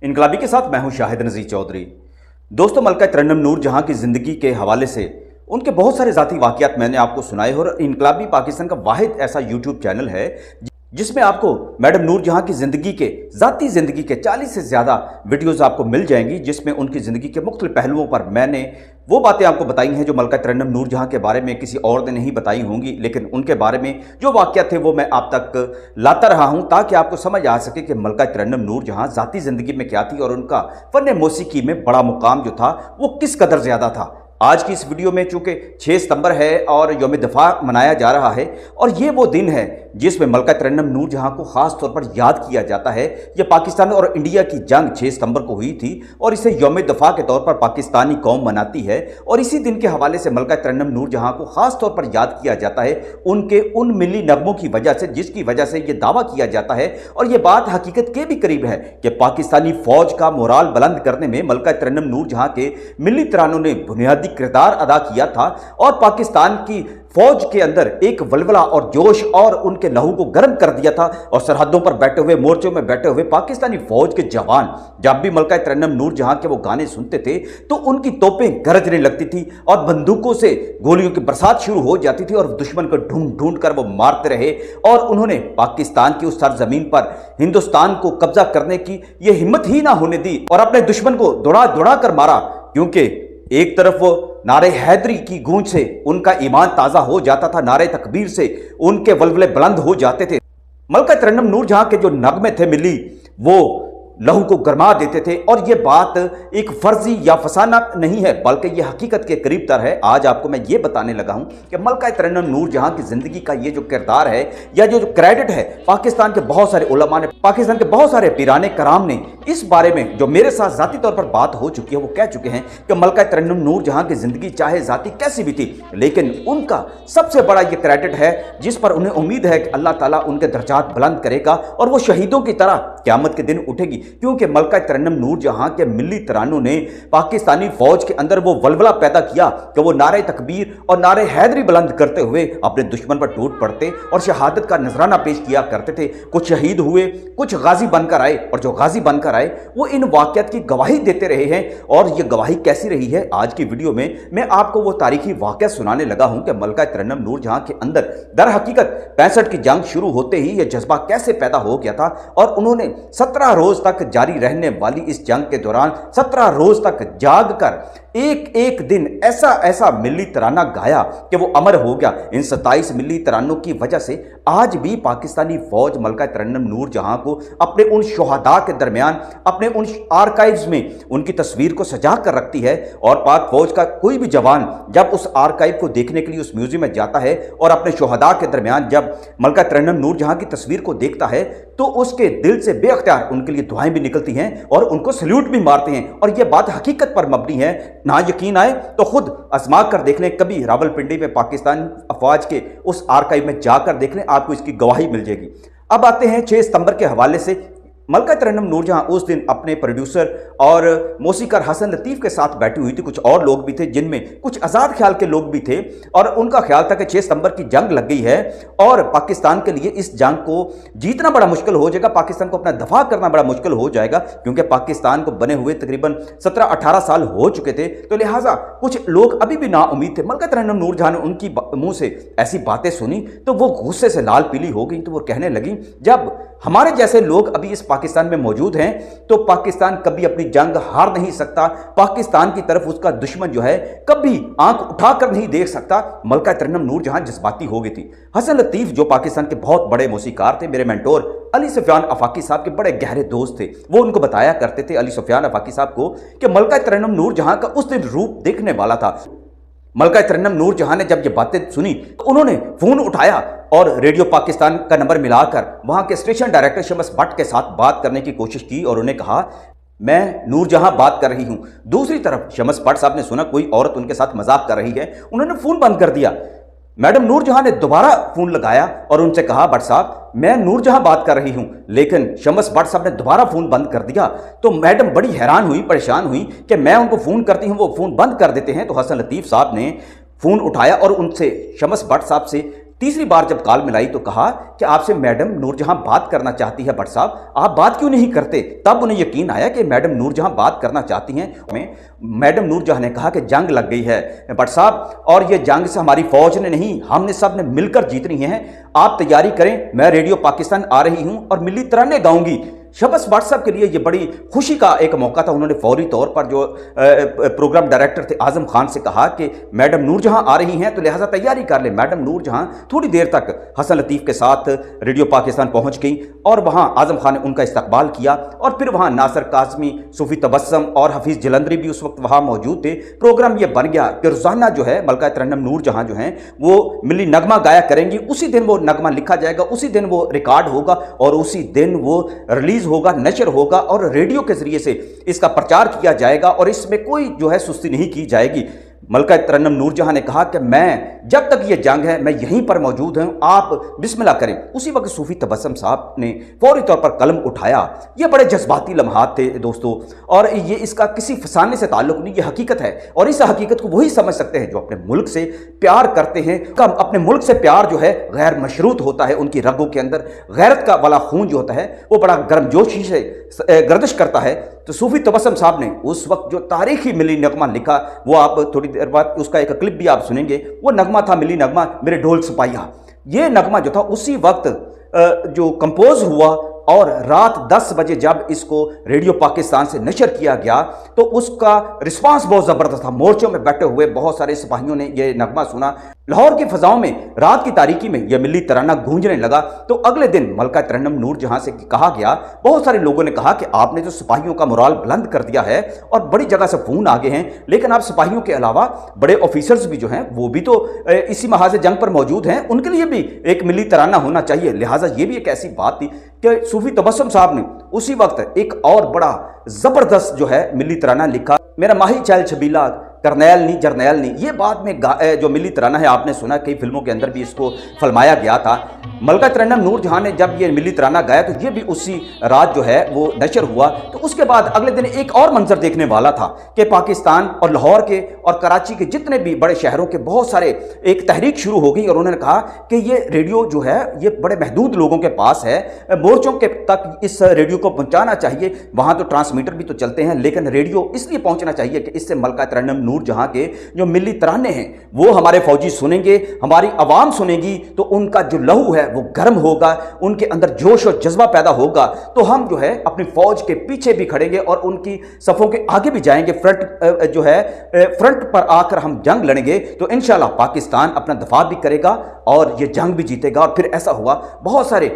इनकलाबी के साथ मैं हूं शाहिद नज़ीर चौधरी। दोस्तों, मलका तरन्नुम नूर जहां की ज़िंदगी के हवाले से उनके बहुत सारे ज़ाती वाक़ियात मैंने आपको सुनाए और इनकलाबी पाकिस्तान का वाहिद ऐसा यूट्यूब चैनल है जिसमें आपको मैडम नूर जहां की ज़िंदगी के ज़ाती ज़िंदगी के 40 से ज़्यादा वीडियोज़ आपको मिल जाएंगी, जिसमें उनकी ज़िंदगी के मुख्तलिफ पहलुओं पर मैंने वो बातें आपको बताई हैं जो मलका तरन्नुम नूर जहां के बारे में किसी और ने नहीं बताई होंगी, लेकिन उनके बारे में जो वाक़यात थे वो मैं आप तक लाता रहा हूं ताकि आपको समझ आ सके कि मलका तरन्नुम नूर जहां ज़ाती ज़िंदगी में क्या थी और उनका फ़न मौसीकी में बड़ा मुकाम जो था वो किस कदर ज़्यादा था। आज की इस वीडियो में चूंकि 6 सितंबर है और यौम दफ़ा मनाया जा रहा है और ये वो दिन है जिसमें मलका तरन्नुम नूर जहां को ख़ास तौर पर याद किया जाता है। ये पाकिस्तान और इंडिया की जंग 6 सितंबर को हुई थी और इसे यौम दफ़ा के तौर पर पाकिस्तानी कौम मनाती है और इसी दिन के हवाले से मलका तरन्नुम नूर जहां को ख़ास तौर पर याद किया जाता है उनके उन मिली नगमों की वजह से, जिसकी वजह से ये दावा किया जाता है और ये बात हकीकत के भी करीब है कि पाकिस्तानी फ़ौज का मोराल बुलंद करने में मलका तरन्नुम नूर जहां के मिली तरानों ने बुनियादी किरदार अदा किया था और पाकिस्तान की फौज के अंदर एक वलवला और जोश और उनके लहू को गर्म कर दिया था। और सरहदों पर बैठे हुए, मोर्चों में बैठे हुए पाकिस्तानी फौज के जवान जब भी मलका तरन्नुम नूर जहां के वो गाने सुनते थे तो उनकी तोपें गरजने लगती थी और बंदूकों से गोलियों की बरसात शुरू हो जाती थी और दुश्मन को ढूंढ ढूंढ कर वो मारते रहे और उन्होंने पाकिस्तान की उस सरजमीन पर हिंदुस्तान को कब्जा करने की ये हिम्मत ही ना होने दी और अपने दुश्मन को दौड़ा दौड़ा कर मारा। क्योंकि एक तरफ वो नारे हैदरी की गूंज से उनका ईमान ताज़ा हो जाता था, नारे तकबीर से उनके वलवले बुलंद हो जाते थे। मलका तरन्नुम नूर जहां के जो नगमे थे मिली वो लहू को गरमा देते थे और ये बात एक फर्जी या फसाना नहीं है बल्कि ये हकीकत के करीब तर है। आज आपको मैं ये बताने लगा हूं कि मलका तरन्नुम नूर जहां की ज़िंदगी का ये जो किरदार है या जो क्रेडिट है, पाकिस्तान के बहुत सारे उलमा ने, पाकिस्तान के बहुत सारे पीराने कराम ने इस बारे में जो मेरे साथ ज़ाती तौर पर बात हो चुकी है वो कह चुके हैं कि मलका तरन्नुम नूर जहां की ज़िंदगी चाहे ज़ाती कैसी भी थी लेकिन उनका सबसे बड़ा ये क्रेडिट है जिस पर उन्हें उम्मीद है कि अल्लाह ताला उनके दर्जात बुलंद करेगा और वो शहीदों की तरह क़यामत के दिन उठेगी। क्योंकि मलका तरन्नुम नूर जहां के मिली तरानों ने पाकिस्तानी फौज के अंदर वो वलवला पैदा किया कि वो नारे तकबीर और नारे हैदरी बुलंद करते हुए अपने दुश्मन पर टूट पड़ते और शहादत का नजराना पेश किया करते थे। कुछ शहीद हुए, कुछ गाजी बनकर आए और जो गाजी बनकर आए वो इन वाक़यात की गवाही देते रहे हैं। और ये गवाही कैसी रही है, आज की वीडियो में मैं आपको वो तारीखी वाक़या सुनाने लगा हूं कि मलका तरन्नुम नूर जहां के अंदर दर हकीकत 65 की जंग शुरू होते ही यह जज्बा कैसे पैदा हो गया था और उन्होंने 17 रोज तक जारी रहने वाली इस जंग के दौरान 17 रोज तक जाग कर एक एक दिन ऐसा ऐसा मिली तराना गाया कि वो अमर हो गया। इन 27 मिली तरानों की वजह से आज भी पाकिस्तानी फौज मलका तरन्नुम नूर जहां को अपने उन शोहदा के दरमियान, अपने उन आर्काइव्स में उनकी तस्वीर को सजा कर रखती है। और पाक फौज का कोई भी जवान जब उस आर्काइव को देखने के लिए उस म्यूजियम में जाता है और अपने शोहदा के दरमियान जब मलका तरन्नुम नूर जहां की तस्वीर को देखता है तो उसके दिल से बेअख्तियार उनके लिए दुआएं भी निकलती हैं और उनको सल्यूट भी मारते हैं। और यह बात हकीकत पर मबनी है, ना यकीन आए तो खुद आजमा कर देख लें, कभी रावलपिंडी में पाकिस्तान अफवाज के उस आर्काइव में जाकर देख लें, आपको इसकी गवाही मिल जाएगी। अब आते हैं 6 सितंबर के हवाले से। मलका तरन्नुम नूर जहां उस दिन अपने प्रोड्यूसर और मौसीकार हसन लतीफ़ के साथ बैठी हुई थी। कुछ और लोग भी थे जिनमें कुछ आज़ाद ख्याल के लोग भी थे और उनका ख्याल था कि 6 सितंबर की जंग लग गई है और पाकिस्तान के लिए इस जंग को जीतना बड़ा मुश्किल हो जाएगा, पाकिस्तान को अपना दफा करना बड़ा मुश्किल हो जाएगा क्योंकि पाकिस्तान को बने हुए तकरीबन 17-18 साल हो चुके थे। तो लिहाजा कुछ लोग अभी भी नाउम्मीद थे। मलका तरन्नुम नूर जहां ने उनकी मुंह से ऐसी बातें सुनी तो वो गुस्से से लाल पीली हो गई। तो वो कहने लगी, जब हमारे जैसे लोग अभी इस पाकिस्तान में मौजूद हैं तो पाकिस्तान कभी अपनी जंग हार नहीं सकता, पाकिस्तान की तरफ उसका दुश्मन जो है कभी आंख उठाकर नहीं देख सकता। मलका तरन्नुम नूर जहां जज्बाती हो गई थी। हसन लतीफ़ जो पाकिस्तान के बहुत बड़े मौसीकार थे, मेरे मेंटोर अली सुफियान आफाकी साहब के बड़े गहरे दोस्त थे, वो उनको बताया करते थे अली सुफियान आफाकी साहब को कि मलका तरन्नुम नूर जहां का उस दिन रूप देखने वाला था। मलका तरन्नुम नूर जहां ने जब ये बातें सुनी तो उन्होंने फोन उठाया और रेडियो पाकिस्तान का नंबर मिलाकर वहां के स्टेशन डायरेक्टर शमस भट्ट के साथ बात करने की कोशिश की और उन्हें कहा, मैं नूर जहां बात कर रही हूं। दूसरी तरफ शमस भट्ट साहब ने सुना कोई औरत उनके साथ मजाक कर रही है, उन्होंने फोन बंद कर दिया। मैडम नूर जहां ने दोबारा फोन लगाया और उनसे कहा, भट्ट साहब मैं नूर जहां बात कर रही हूं, लेकिन शमस भट्ट साहब ने दोबारा फोन बंद कर दिया। तो मैडम बड़ी हैरान हुई, परेशान हुई कि मैं उनको फोन करती हूं वो फोन बंद कर देते हैं। तो हसन लतीफ़ साहब ने फोन उठाया और उनसे शमस भट्ट साहब से तीसरी बार जब कॉल मिलाई तो कहा कि आपसे मैडम नूरजहां बात करना चाहती है भट्ट साहब, आप बात क्यों नहीं करते। तब उन्हें यकीन आया कि मैडम नूरजहां बात करना चाहती हैं। मैडम नूरजहां ने कहा कि जंग लग गई है भट्ट साहब, और ये जंग से हमारी फौज ने नहीं, हमने सब ने मिलकर जीतनी है। आप तैयारी करें, मैं रेडियो पाकिस्तान आ रही हूं और मिली तराने गाऊंगी। शहबाज भट्ट साहब के लिए ये बड़ी खुशी का एक मौका था। उन्होंने फौरी तौर पर जो प्रोग्राम डायरेक्टर थे आजम खान से कहा कि मैडम नूरजहां आ रही हैं तो लिहाजा तैयारी कर ले। मैडम नूरजहां थोड़ी देर तक हसन लतीफ़ के साथ रेडियो पाकिस्तान पहुंच गई और वहां आजम खान ने उनका इस्तकबाल किया। और फिर वहां नासिर काज़मी, सूफी तबस्सुम और हफीज़ जलंधरी भी उस वक्त वहां मौजूद थे। प्रोग्राम ये बन गया कि रोज़ाना जो है मलका तरन्नुम नूरजहां जो हैं वो मिली नगमा गाया करेंगी। उसी दिन वो नगमा लिखा जाएगा, उसी दिन वो रिकॉर्ड होगा और उसी दिन वो रिलीज होगा, नशर होगा और रेडियो के जरिए से इसका प्रचार किया जाएगा और इसमें कोई जो है सुस्ती नहीं की जाएगी। मलका तरन्नुम नूरजहां ने कहा कि मैं जब तक ये जंग है मैं यहीं पर मौजूद हूं, आप बिस्मिल्लाह करें। उसी वक्त सूफी तबस्सुम साहब ने फौरी तौर पर कलम उठाया। ये बड़े जज्बाती लम्हात थे दोस्तों, और ये इसका किसी फसाने से ताल्लुक नहीं, ये हकीकत है। और इस हकीकत को वही समझ सकते हैं जो अपने मुल्क से प्यार करते हैं। कम अपने मुल्क से प्यार जो है गैर मशरूत होता है, उनकी रगों के अंदर गैरत का वाला खून जो होता है वो बड़ा गर्मजोशी से गर्दिश करता है। तो सूफी तबस्सुम साहब ने उस वक्त जो तारीखी मिली नगमा लिखा, वो आप थोड़ी देर बाद उसका एक क्लिप भी आप सुनेंगे। वो नगमा था मिली नगमा मेरे ढोल सिपाहिया। ये नगमा जो था उसी वक्त जो कंपोज हुआ और रात 10 बजे जब इसको रेडियो पाकिस्तान से नशर किया गया तो उसका रिस्पांस बहुत ज़बरदस्त था। मोर्चों में बैठे हुए बहुत सारे सिपाहियों ने यह नगमा सुना। लाहौर की फ़ज़ाओं में रात की तारीकी में यह मिली तराना गूंजने लगा। तो अगले दिन मलका तरन्नुम नूरजहां से कहा गया, बहुत सारे लोगों ने कहा कि आपने जो सिपाहियों का मोराल बुलंद कर दिया है और बड़ी जगह से फ़ोन आ गए हैं, लेकिन आप सिपाहियों के अलावा बड़े ऑफिसर्स भी जो हैं वो भी तो इसी महाज जंग पर मौजूद हैं, उनके लिए भी एक मिली तराना होना चाहिए। लिहाजा ये भी एक ऐसी बात थी कि सूफी तबस्सुम साहब ने उसी वक्त एक और बड़ा ज़बरदस्त जो है मिली तराना लिखा, मेरा माही चैल छबीला करनैल नहीं जरनैल नहीं। ये बाद में जो मिली तराना है आपने सुना, कई फिल्मों के अंदर भी इसको फिल्माया गया था। मलका तरन्नुम नूरजहां ने जब ये मिली तराना गाया तो ये भी उसी रात जो है वो नशर हुआ। तो उसके बाद अगले दिन एक और मंजर देखने वाला था कि पाकिस्तान और लाहौर के और कराची के जितने भी बड़े शहरों के बहुत सारे एक तहरीक शुरू हो गई और उन्होंने कहा कि ये रेडियो जो है ये बड़े महदूद लोगों के पास है, मोर्चों के तक इस रेडियो को पहुंचाना चाहिए। वहां तो ट्रांसमीटर भी तो चलते हैं, लेकिन रेडियो इसलिए पहुंचना चाहिए कि इससे मलका तरन्नुम नूरजहां के जो मिली तराने हैं वो हमारे फौजी सुनेंगे, हमारी आवाम सुनेगी तो उनका जो लहू है वो गर्म होगा, उनके अंदर जोश और जज्बा पैदा होगा। तो हम जो है अपनी फौज के पीछे भी खड़ेंगे और उनकी सफ़ों के आगे भी जाएंगे, फ्रंट जो है फ्रंट पर आकर हम जंग लड़ेंगे। तो इंशाल्लाह पाकिस्तान अपना दफा भी करेगा और ये जंग भी जीतेगा। और फिर ऐसा हुआ, बहुत सारे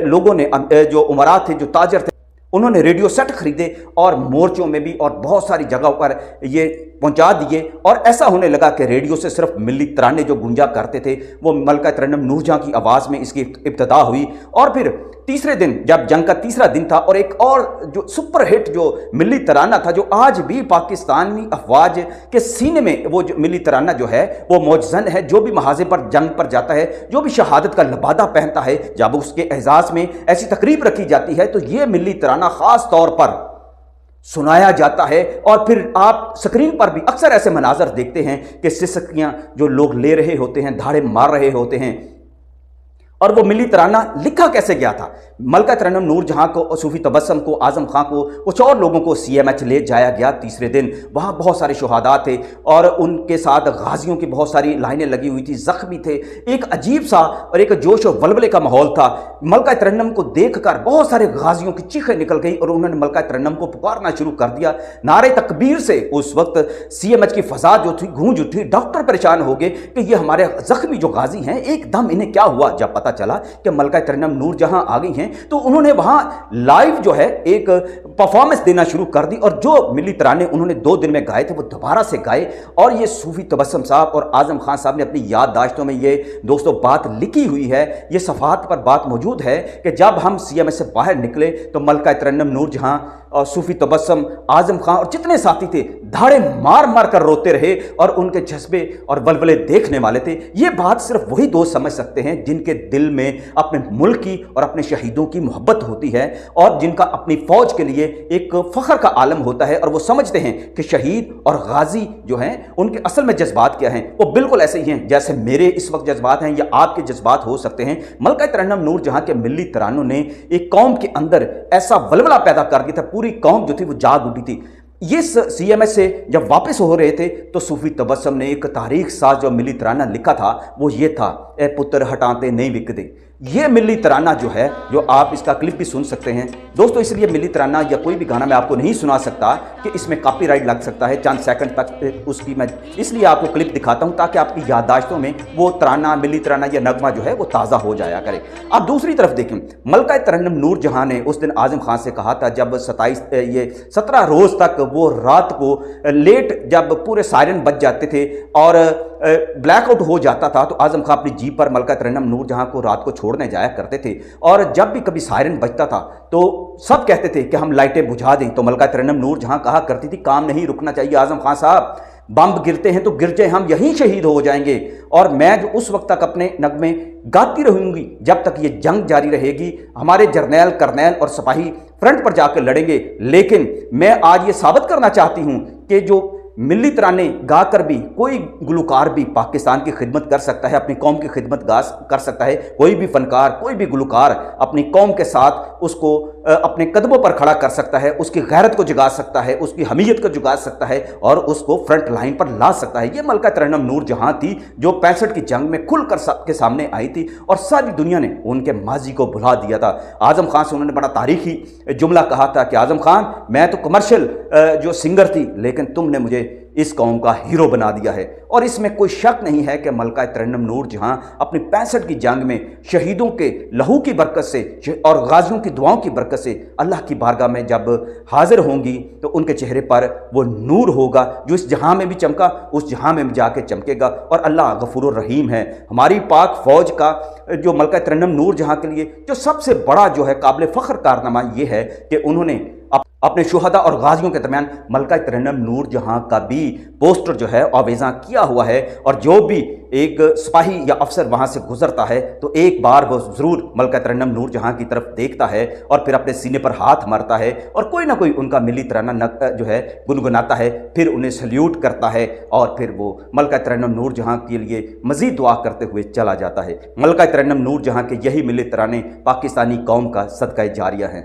लोगों ने जो उमरा थे, जो ताजर थे, उन्होंने रेडियो सेट खरीदे और मोर्चों में भी और बहुत सारी जगहों पर ये पहुंचा दिए। और ऐसा होने लगा कि रेडियो से सिर्फ मिली तराने जो गूंजा करते थे वो मलका तरन्नुम नूरजहां की आवाज़ में इसकी इब्तिदा हुई। और फिर तीसरे दिन जब जंग का तीसरा दिन था और एक और जो सुपर हिट जो मिली तराना था, जो आज भी पाकिस्तानी अफवाज के सीने में वो जो मिली तराना जो है वो मौजज़न है। जो भी महाजे पर जंग पर जाता है, जो भी शहादत का लबादा पहनता है, जब उसके एजाज़ में ऐसी तकरीब रखी जाती है तो ये मिली तराना ख़ास तौर पर सुनाया जाता है। और फिर आप स्क्रीन पर भी अक्सर ऐसे मनाजर देखते हैं कि सिसकियां जो लोग ले रहे होते हैं, धाड़े मार रहे होते हैं। और वो मिली तराना लिखा कैसे गया था? मलका तरन्नुम नूरजहां को, सूफी तबस्सुम को, आजम खां को, कुछ और लोगों को CMH ले जाया गया तीसरे दिन। वहाँ बहुत सारे शुहादा थे और उनके साथ गाजियों की बहुत सारी लाइनें लगी हुई थी, जख्मी थे। एक अजीब सा और एक जोश और वलवले का माहौल था। मलका तरन्नुम को देखकर बहुत सारे गाजियों की चीखें निकल गई और उन्होंने मलका तरन्नुम को पुकारना शुरू कर दिया। नारे तकबीर से उस वक्त CMH की फजा जो थी गूंज उठी। डॉक्टर परेशान हो गए कि ये हमारे जख्मी जो गाजी हैं एकदम इन्हें क्या हुआ। जब पता चला कि मलका तरन्नुम नूरजहां आ गई हैं तो उन्होंने वहां लाइव जो है एक परफॉर्मेंस देना शुरू कर दी और जो मिली तराने उन्होंने 2 दिन में गाए थे वो दोबारा से गाए। और ये सूफी तबस्सुम साहब और आजम खान साहब ने अपनी याददाश्तों में ये दोस्तों बात लिखी हुई है, ये सफ़ात पर बात मौजूद है कि जब हम CMH से बाहर निकले तो मलका तरन्नुम नूरजहां और सूफी तबस्सुम, आजम खान और जितने साथी थे धाड़े मार मार कर रोते रहे और उनके जज्बे और वलवले देखने वाले थे। ये बात सिर्फ वही दोस्त समझ सकते हैं जिनके दिल में अपने मुल्क की और अपने शहीदों की मोहब्बत होती है और जिनका अपनी फौज के लिए एक फख्र का आलम होता है और वो समझते हैं कि शहीद और गाजी जो हैं उनके असल में जज्बात क्या हैं, वो बिल्कुल ऐसे ही हैं जैसे मेरे इस वक्त जज्बात हैं या आपके जज्बात हो सकते हैं। मलका तरन्नुम नूर जहां के मिल्ली तरानों ने एक कौम के अंदर ऐसा वलवला पैदा कर दिया था, पूरी कौम जो थी वो जाग उठी थी। ये CMS से जब वापस हो रहे थे तो सूफी तबस्सुम ने एक तारीख साज जो मिली तराना लिखा था वो ये था, ए पुत्र हटाते नहीं बिकते। ये मिली तराना जो है, जो आप इसका क्लिप भी सुन सकते हैं दोस्तों। इसलिए मिली तराना या कोई भी गाना मैं आपको नहीं सुना सकता कि इसमें कॉपीराइट लग सकता है, चंद सेकंड तक उसकी मैं इसलिए आपको क्लिप दिखाता हूं ताकि आपकी याददाश्तों में वो तराना, मिली तराना या नगमा जो है वो ताज़ा हो जाया करे। आप दूसरी तरफ देखें, मलका तरन्नुम नूर जहां ने उस दिन आज़म खान से कहा था जब 17 रोज़ तक वो रात को लेट जब पूरे सायरन बज जाते थे और ब्लैकआउट हो जाता था तो आज़म खान अपनी जीप पर मलका तरन्नुम नूर जहां को रात को छोड़ने जाया करते थे और जब भी कभी सायरन बजता था तो सब कहते थे कि हम लाइटें बुझा दें। तो मलका तरन्नुम नूर जहां कहा करती थी काम नहीं रुकना चाहिए आज़म खान साहब, बम गिरते हैं तो गिर जाए, हम यहीं शहीद हो जाएंगे और मैं जो उस वक्त तक अपने नगमे गाती रहूंगी जब तक ये जंग जारी रहेगी। हमारे जर्नैल, करनैल और सिपाही फ्रंट पर जाकर लड़ेंगे, लेकिन मैं आज ये साबित करना चाहती हूं कि जो मिली तराने गा कर भी कोई गुलकार भी पाकिस्तान की खिदमत कर सकता है, अपनी कौम की खिदमत कर सकता है। कोई भी फनकार, कोई भी गुलकार अपनी कौम के साथ उसको अपने कदमों पर खड़ा कर सकता है, उसकी गैरत को जगा सकता है, उसकी हमीयत को जगा सकता है और उसको फ्रंट लाइन पर ला सकता है। ये मलका तरन्नुम नूर जहां थी जो 65 की जंग में खुलकर सबके सामने आई थी और सारी दुनिया ने उनके माजी को भुला दिया था। आज़म खान से उन्होंने बड़ा तारीखी जुमला कहा था कि आज़म खान, मैं तो कमर्शियल जो सिंगर थी लेकिन तुमने मुझे इस कौम का हीरो बना दिया है। और इसमें कोई शक नहीं है कि मलका तरन्नुम नूर जहां अपनी 65 की जंग में शहीदों के लहू की बरकत से और गाजियों की दुआओं की बरकत से अल्लाह की बारगाह में जब हाजिर होंगी तो उनके चेहरे पर वो नूर होगा जो इस जहां में भी चमका उस जहां में भी जाके चमकेगा। और अल्लाह गफूर रहीम है। हमारी पाक फौज का जो मलका तरन्नुम नूर जहां के लिए जो सबसे बड़ा जो है काबिल फ़ख्र कारनामा ये है कि उन्होंने अपने शुहदा और गाजियों के दरमियान मलका तरन्नुम नूर जहां का भी पोस्टर जो है आवेज़ा किया हुआ है और जो भी एक सिपाही या अफसर वहां से गुजरता है तो एक बार वो ज़रूर मलका तरन्नुम नूर जहां की तरफ देखता है और फिर अपने सीने पर हाथ मारता है और कोई ना कोई उनका मिली तराना जो है गुनगुनाता है, फिर उन्हें सल्यूट करता है और फिर वो मलका तरन्नुम नूर जहां के लिए मज़ीद दुआ करते हुए चला जाता है। मलका तरन्नुम नूर जहां के यही मिली तराने पाकिस्तानी कौम का सदका जारिया है।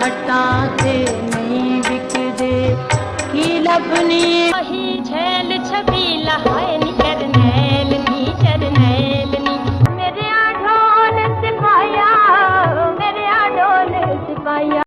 हटाते नहीं बिकते, ही लबनी झेल छबीला है।